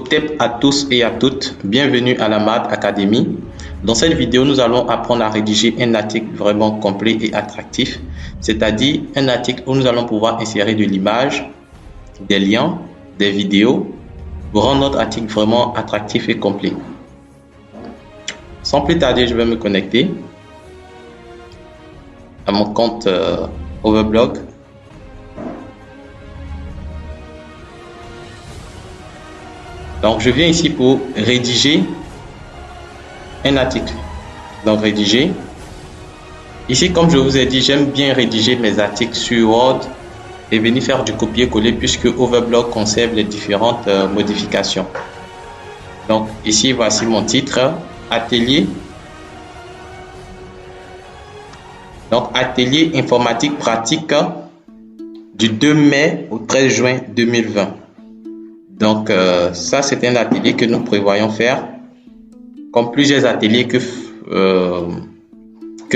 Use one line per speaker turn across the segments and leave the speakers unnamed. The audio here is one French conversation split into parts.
Tip à tous et à toutes, bienvenue à la Maths Academy. Dans cette vidéo, nous allons apprendre à rédiger un article vraiment complet et attractif, c'est-à-dire un article où nous allons pouvoir insérer de l'image, des liens, des vidéos pour rendre notre article vraiment attractif et complet. Sans plus tarder, je vais me connecter à mon compte Overblog. Donc, je viens ici pour rédiger un article. Donc, rédiger. Ici, comme je vous ai dit, j'aime bien rédiger mes articles sur Word et venir faire du copier-coller puisque Overblog conserve les différentes modifications. Donc, ici, voici mon titre, Atelier. Donc, Atelier informatique pratique du 2 mai au 13 juin 2020. Donc, ça, c'est un atelier que nous prévoyons faire, comme plusieurs ateliers que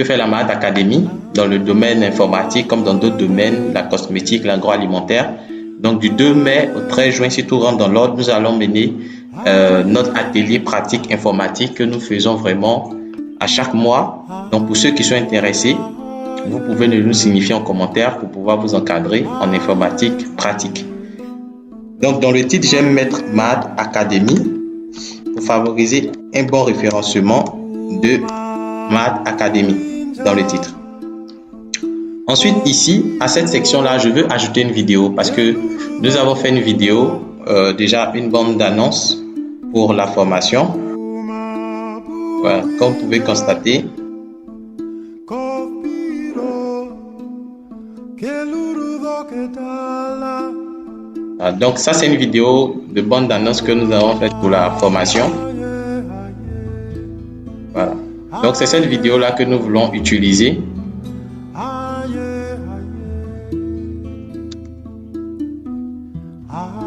fait la Maths Academy dans le domaine informatique, comme dans d'autres domaines, la cosmétique, l'agroalimentaire. Donc, du 2 mai au 13 juin, si tout rentre dans l'ordre, nous allons mener notre atelier pratique informatique que nous faisons vraiment à chaque mois. Donc, pour ceux qui sont intéressés, vous pouvez nous signifier en commentaire pour pouvoir vous encadrer en informatique pratique. Donc, dans le titre, j'aime mettre Maths Academy pour favoriser un bon référencement de Maths Academy dans le titre. Ensuite, ici, à cette section-là, je veux ajouter une vidéo parce que nous avons fait une vidéo, déjà une bande d'annonce pour la formation. Voilà, comme vous pouvez constater. Donc ça, c'est une vidéo de bande d'annonce que nous avons faite pour la formation. Voilà. Donc c'est cette vidéo là que nous voulons utiliser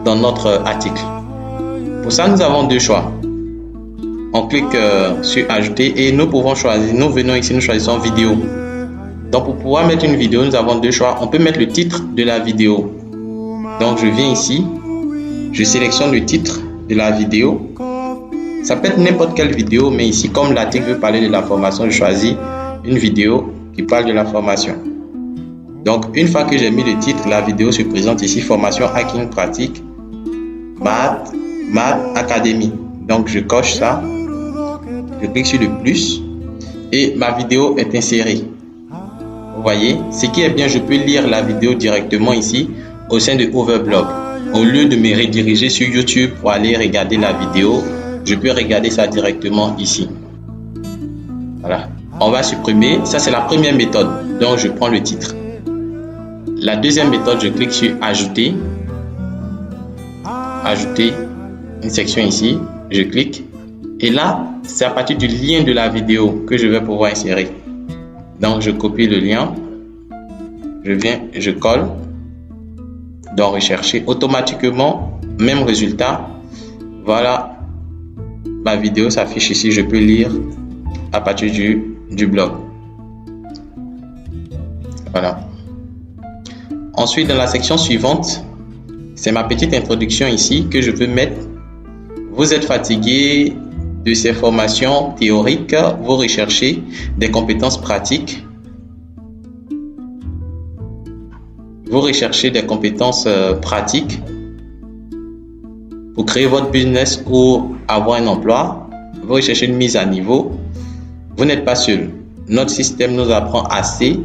dans notre article. Pour ça, nous avons deux choix. On clique sur ajouter et nous pouvons choisir. Nous venons ici, nous choisissons vidéo. Donc pour pouvoir mettre une vidéo, nous avons deux choix. On peut mettre le titre de la vidéo. Donc je viens ici, je sélectionne le titre de la vidéo. Ça peut être n'importe quelle vidéo, mais ici, comme l'article veut parler de la formation, je choisis une vidéo qui parle de la formation. Donc une fois que j'ai mis le titre, la vidéo se présente ici, formation hacking pratique, Maths Academy. Donc je coche ça, je clique sur le plus et ma vidéo est insérée. Vous voyez, ce qui est bien, je peux lire la vidéo directement ici au sein de Overblog. Au lieu de me rediriger sur YouTube pour aller regarder la vidéo, je peux regarder ça directement ici. Voilà. On va supprimer. Ça, c'est la première méthode. Donc, je prends le titre. La deuxième méthode, je clique sur Ajouter. Ajouter une section ici. Je clique. Et là, c'est à partir du lien de la vidéo que je vais pouvoir insérer. Donc, je copie le lien. Je viens, je colle. Dans rechercher, automatiquement, même résultat. Voilà, ma vidéo s'affiche ici. Je peux lire à partir du blog. Voilà. Ensuite, dans la section suivante, c'est ma petite introduction ici que je peux mettre. Vous êtes fatigué de ces formations théoriques, vous recherchez des compétences pratiques. Vous recherchez des compétences pratiques pour créer votre business ou avoir un emploi. Vous recherchez une mise à niveau. Vous n'êtes pas seul. Notre système nous apprend assez,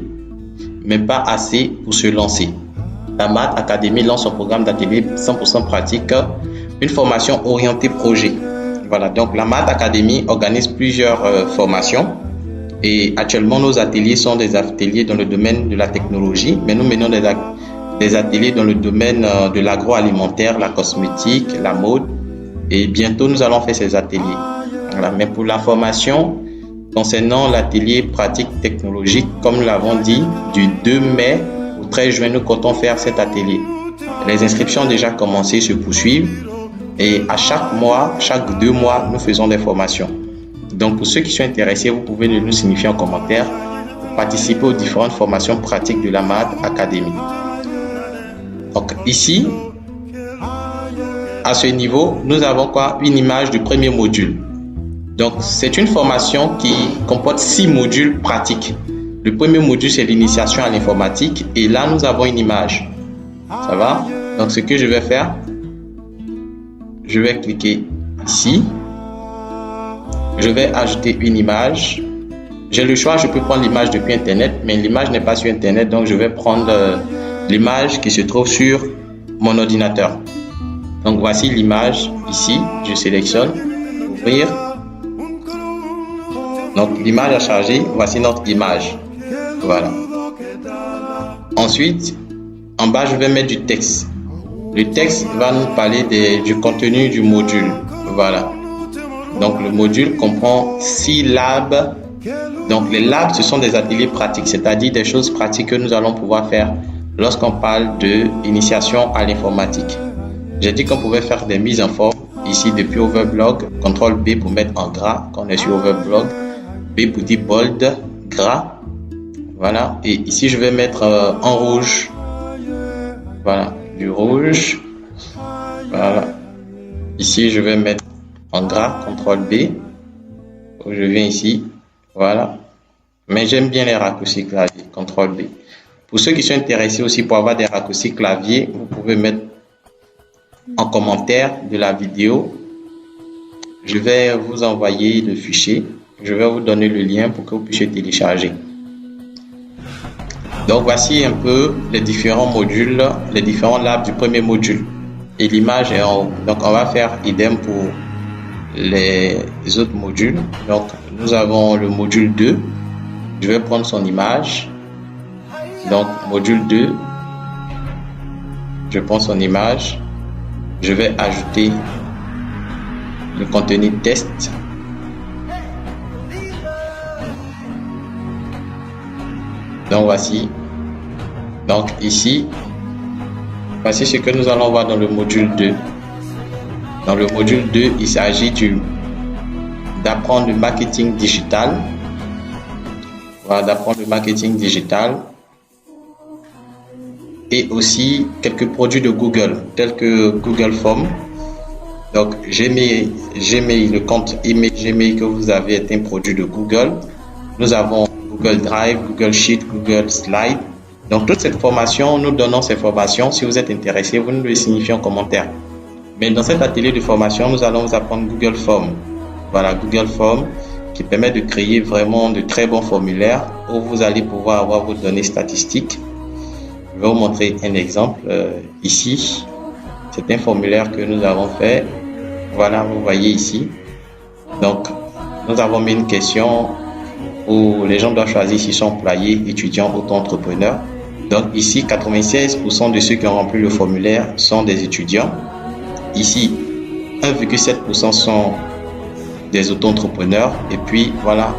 mais pas assez pour se lancer. La Maths Academy lance son programme d'atelier 100% pratique, une formation orientée projet. Voilà, donc la Maths Academy organise plusieurs formations. Et actuellement, nos ateliers sont des ateliers dans le domaine de la technologie, mais nous menons des ateliers dans le domaine de l'agroalimentaire, la cosmétique, la mode. Et bientôt, nous allons faire ces ateliers. Voilà. Mais pour la formation, concernant l'atelier pratique technologique, comme nous l'avons dit, du 2 mai au 13 juin, nous comptons faire cet atelier. Les inscriptions ont déjà commencé, se poursuivent. Et à chaque mois, chaque 2 mois, nous faisons des formations. Donc, pour ceux qui sont intéressés, vous pouvez nous signifier en commentaire pour participer aux différentes formations pratiques de la Maths Academy. Donc, ici, à ce niveau, nous avons quoi? Une image du premier module. Donc, c'est une formation qui comporte 6 modules pratiques. Le premier module, c'est l'initiation à l'informatique. Et là, nous avons une image. Ça va? Donc, ce que je vais faire, je vais cliquer ici. Je vais ajouter une image. J'ai le choix, je peux prendre l'image depuis Internet, mais l'image n'est pas sur Internet. Donc, je vais prendre l'image qui se trouve sur mon ordinateur. Donc, voici l'image ici. Je sélectionne, ouvrir. Donc, l'image a chargé. Voici notre image. Voilà. Ensuite, en bas, je vais mettre du texte. Le texte va nous parler du contenu du module. Voilà. Donc, le module comprend 6 labs. Donc, les labs, ce sont des ateliers pratiques, c'est-à-dire des choses pratiques que nous allons pouvoir faire lorsqu'on parle de initiation à l'informatique. J'ai dit qu'on pouvait faire des mises en forme ici depuis Overblog. CTRL B pour mettre en gras quand on est sur Overblog. B pour dire bold, gras. Voilà. Et ici, je vais mettre en rouge. Voilà. Du rouge. Voilà. Ici, je vais mettre en gras. CTRL B. Je viens ici. Voilà. Mais j'aime bien les raccourcis clavier. CTRL B. Pour ceux qui sont intéressés aussi pour avoir des raccourcis clavier, vous pouvez mettre en commentaire de la vidéo. Je vais vous envoyer le fichier. Je vais vous donner le lien pour que vous puissiez télécharger. Donc voici un peu les différents modules, les différents labs du premier module. Et l'image est en haut. Donc on va faire idem pour les autres modules. Donc nous avons le module 2. Je vais prendre son image. Donc module 2. Je prends son image. Je vais ajouter le contenu test. Donc voici. Donc ici, voici ce que nous allons voir dans le module 2. Dans le module 2, il s'agit d'apprendre le marketing digital. Voilà, d'apprendre le marketing digital. Et aussi quelques produits de Google, tels que Google Forms. Donc Gmail, le compte email Gmail que vous avez est un produit de Google. Nous avons Google Drive, Google Sheet, Google Slide. Donc toute cette formation, nous donnons ces formations. Si vous êtes intéressé, vous nous le signifiez en commentaire. Mais dans cet atelier de formation, nous allons vous apprendre Google Forms. Voilà, Google Forms qui permet de créer vraiment de très bons formulaires où vous allez pouvoir avoir vos données statistiques. Je vais vous montrer un exemple ici. C'est un formulaire que nous avons fait. Voilà, vous voyez ici. Donc, nous avons mis une question où les gens doivent choisir s'ils sont employés, étudiants, auto-entrepreneurs. Donc ici, 96% de ceux qui ont rempli le formulaire sont des étudiants. Ici, 1,7% sont des auto-entrepreneurs. Et puis, voilà,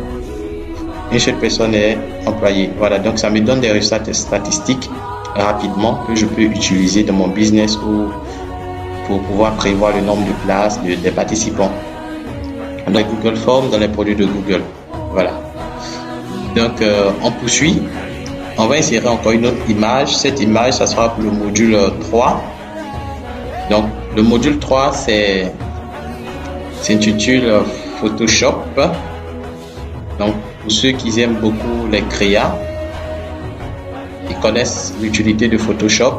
une seule personne est employée. Voilà, donc ça me donne des résultats statistiques rapidement que je peux utiliser dans mon business ou pour pouvoir prévoir le nombre de places des participants. Dans Google Forms, dans les produits de Google. Voilà. Donc, on poursuit. On va insérer encore une autre image. Cette image, ça sera pour le module 3. Donc, le module 3, s'intitule Photoshop. Donc, pour ceux qui aiment beaucoup les créas, ils connaissent l'utilité de Photoshop.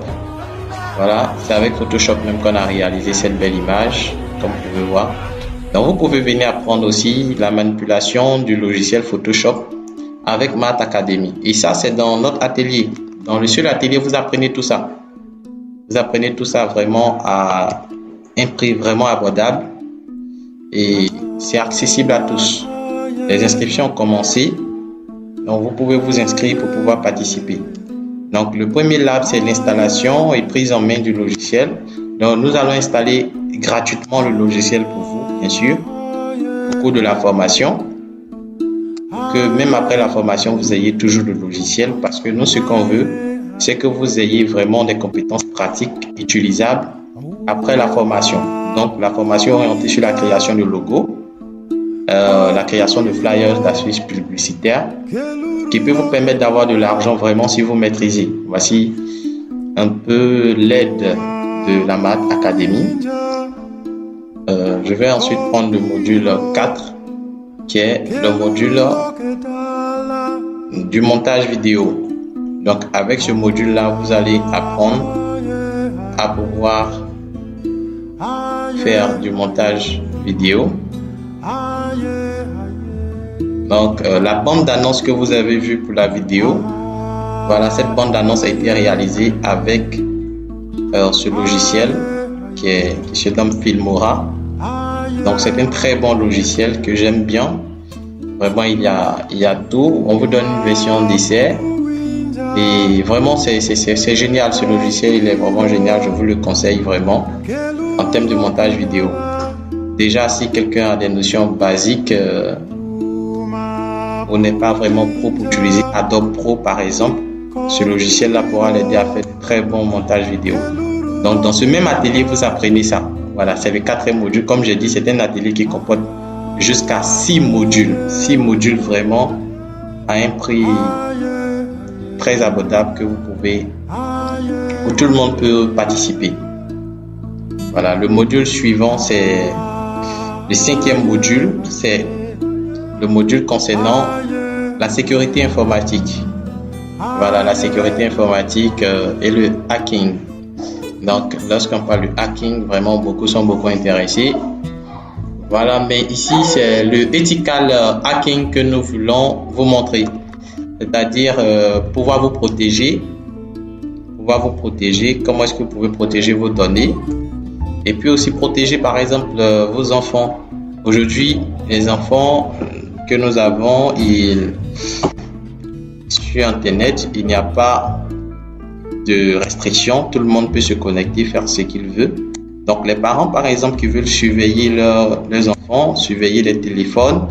Voilà, c'est avec Photoshop même qu'on a réalisé cette belle image, comme vous pouvez voir. Donc, vous pouvez venir apprendre aussi la manipulation du logiciel Photoshop avec Math Academy. Et ça, c'est dans notre atelier. Dans le seul atelier, vous apprenez tout ça. Vous apprenez tout ça vraiment à un prix vraiment abordable. Et c'est accessible à tous. Les inscriptions ont commencé. Donc, vous pouvez vous inscrire pour pouvoir participer. Donc, le premier lab, c'est l'installation et prise en main du logiciel. Donc, nous allons installer gratuitement le logiciel pour vous, bien sûr, au cours de la formation. Que même après la formation, vous ayez toujours le logiciel parce que nous, ce qu'on veut, c'est que vous ayez vraiment des compétences pratiques utilisables après la formation. Donc, la formation orientée sur la création de logos, la création de flyers, d'affiches publicitaires, qui peut vous permettre d'avoir de l'argent vraiment si vous maîtrisez. Voici un peu l'aide de la Math Academy. Je vais ensuite prendre le module 4 qui est le module du montage vidéo. Donc avec ce module là, vous allez apprendre à pouvoir faire du montage vidéo. Donc la bande d'annonce que vous avez vue pour la vidéo, voilà, cette bande d'annonce a été réalisée avec ce logiciel qui se nomme Filmora. Donc c'est un très bon logiciel que j'aime bien. Vraiment, il y a tout. On vous donne une version d'essai. Et vraiment, c'est génial. Ce logiciel, il est vraiment génial. Je vous le conseille vraiment en termes de montage vidéo. Déjà, si quelqu'un a des notions basiques, ou n'est pas vraiment pro pour utiliser Adobe Pro, par exemple, ce logiciel-là pourra l'aider à faire de très bons montages vidéo. Donc, dans ce même atelier, vous apprenez ça. Voilà, c'est le 4e module. Comme j'ai dit, c'est un atelier qui comporte jusqu'à 6 modules. 6 modules vraiment à un prix très abordable que vous pouvez, où tout le monde peut participer. Voilà, le module suivant, c'est le 5e module. C'est le module concernant la sécurité informatique. Voilà, la sécurité informatique et le hacking. Donc, lorsqu'on parle de hacking, vraiment, beaucoup sont intéressés. Voilà, mais ici, c'est le ethical hacking que nous voulons vous montrer. C'est-à-dire pouvoir vous protéger. Comment est-ce que vous pouvez protéger vos données? Et puis aussi protéger, par exemple, vos enfants. Aujourd'hui, les enfants que nous avons, sur Internet, il n'y a pas de restrictions. Tout le monde peut se connecter, faire ce qu'il veut. Donc, les parents, par exemple, qui veulent surveiller leurs enfants, surveiller les téléphones,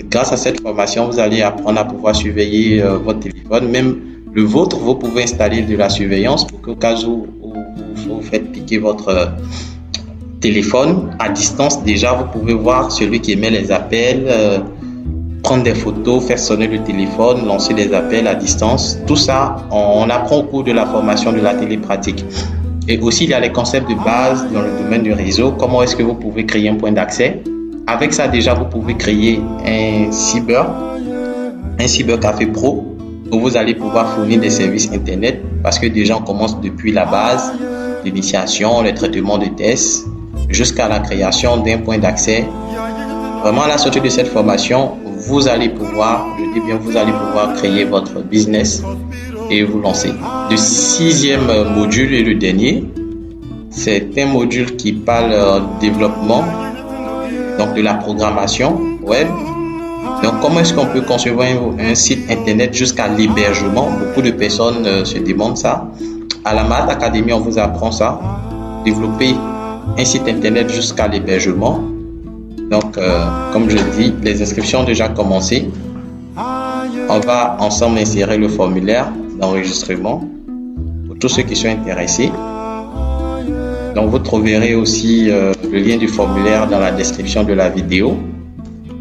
grâce à cette formation, vous allez apprendre à pouvoir surveiller votre téléphone. Même le vôtre, vous pouvez installer de la surveillance pour qu'au cas où vous faites piquer votre téléphone à distance, déjà, vous pouvez voir celui qui émet les appels, prendre des photos, faire sonner le téléphone, lancer des appels à distance. Tout ça, on apprend au cours de la formation de la télépratique. Et aussi, il y a les concepts de base dans le domaine du réseau. Comment est-ce que vous pouvez créer un point d'accès? Avec ça, déjà, vous pouvez créer un cybercafé pro où vous allez pouvoir fournir des services Internet parce que déjà, on commence depuis la base, l'initiation, les traitements de tests, jusqu'à la création d'un point d'accès. Vraiment, à la sortie de cette formation, vous allez pouvoir créer votre business et vous lancer. Le 6e module et le dernier, c'est un module qui parle développement, donc de la programmation web. Donc, comment est-ce qu'on peut concevoir un site internet jusqu'à l'hébergement? Beaucoup de personnes se demandent ça. À la Math Academy, on vous apprend ça. Développer un site internet jusqu'à l'hébergement. Donc, comme je dis, les inscriptions ont déjà commencé. On va ensemble insérer le formulaire d'enregistrement pour tous ceux qui sont intéressés. Donc, vous trouverez aussi le lien du formulaire dans la description de la vidéo.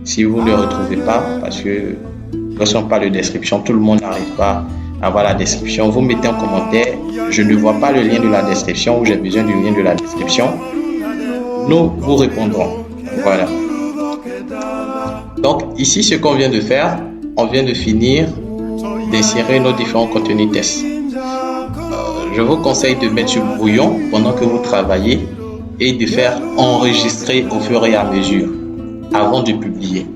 Si vous ne le retrouvez pas, parce que lorsqu'on parle de description, tout le monde n'arrive pas à voir la description. Vous mettez en commentaire, je ne vois pas le lien de la description ou j'ai besoin du lien de la description. Nous vous répondrons. Voilà. Donc ici, ce qu'on vient de faire, on vient de finir d'insérer nos différents contenus tests. Je vous conseille de mettre sur brouillon pendant que vous travaillez et de faire enregistrer au fur et à mesure avant de publier.